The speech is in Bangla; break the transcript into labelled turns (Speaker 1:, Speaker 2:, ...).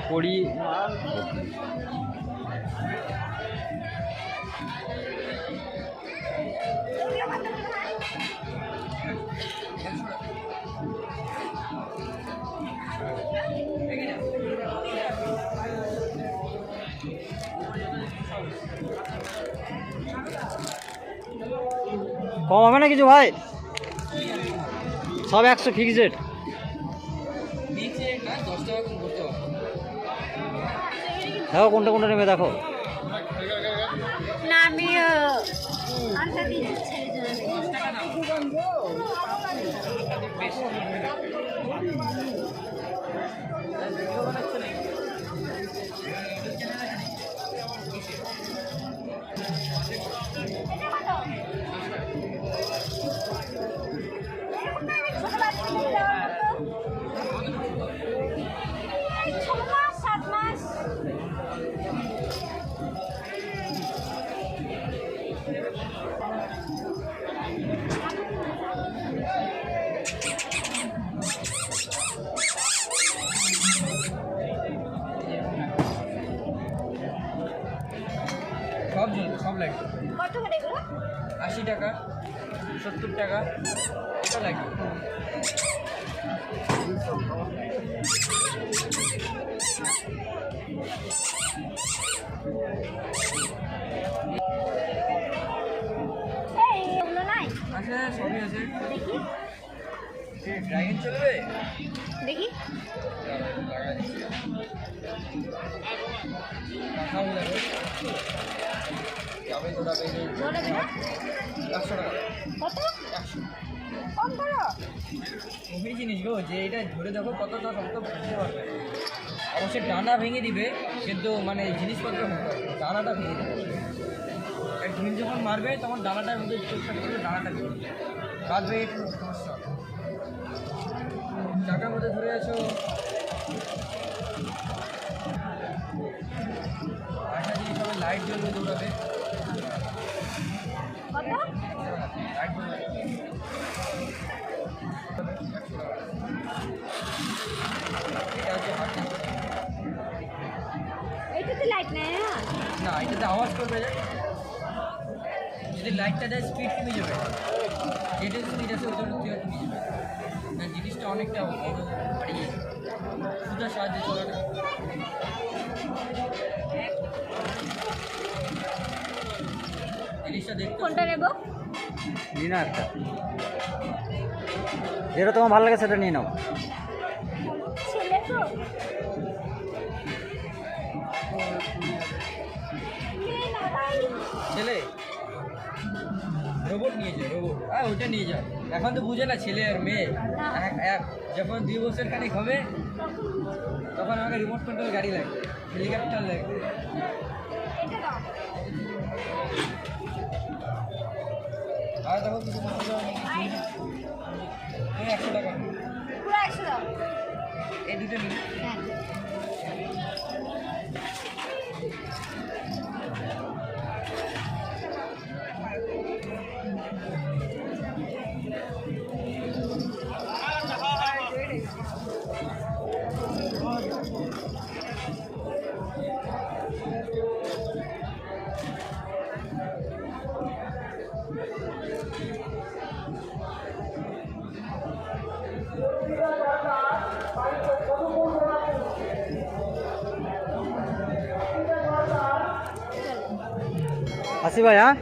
Speaker 1: পড়ি কম হবে না কিছু ভাই? সব 100 ফিক্সড। দেখো কোনটা কোনটা নেবে দেখো।
Speaker 2: না আমি আনতে দিচ্ছি
Speaker 1: সব লাগবে।
Speaker 2: কত করে এগুলো?
Speaker 1: 80 টাকা, 70 টাকা, এটা লাগবে।
Speaker 2: এগুলো নাই?
Speaker 1: আছে, সবই আছে। দেখি ড্রাগন চলবে?
Speaker 2: দেখি কত? কম করো।
Speaker 1: ওই জিনিস গো, যে এটা ধরে দেখো কতটা শক্ত বুঝতে পারবে। অবশ্যই ডানা ভেঙে দিবে, কিন্তু মানে জিনিসপত্র ডানাটা ভেঙে দেবে। ঢিল যখন মারবে তখন ডানাটার মধ্যে চোখটা করবে, ডানাটা ভেঙে দেবে। কাঁদবে, একটু সমস্যা। চাকার মধ্যে ধরে আছো, আশা জিনিস হবে, লাইট জ্বলবে, দৌড়াবে।
Speaker 2: কত?
Speaker 1: লাইট জ্বলবে। এটা হচ্ছে হাত।
Speaker 2: এইটাতে লাইট নেই না?
Speaker 1: না, এটাতে আওয়াজ করবে। যদি লাইটটা দেয় স্পিড কমে যাবে, যেটা স্পিড আছে ওইটা কমে যাবে। না, জিনিসটা অনেকটা বাড়িয়ে সুতার সাহায্যে চলাটা। জিনিসটা দেখতে
Speaker 2: কোনটা নেব?
Speaker 1: নিয়ে নাও একটা, যেটা তোমার ভালো লাগে সেটা নিয়ে নাও।
Speaker 2: ছেলে তো
Speaker 1: ছেলে রোবট নিয়ে যায়, রোবট। ওইটা নিয়ে যাও। এখন তো বুঝে না ছেলে আর মেয়ে। যখন 2 বছর খানিক হবে তখন আমাকে রিমোট কন্ট্রোল গাড়ি লাগবে, হেলিকপ্টার লাগবে। আর দেখো কিছু 100 টাকা
Speaker 2: পুরো 100 দাও।
Speaker 1: এই দুটো নিন।
Speaker 2: হ্যাঁ
Speaker 1: আসি ভাই। হ্যাঁ।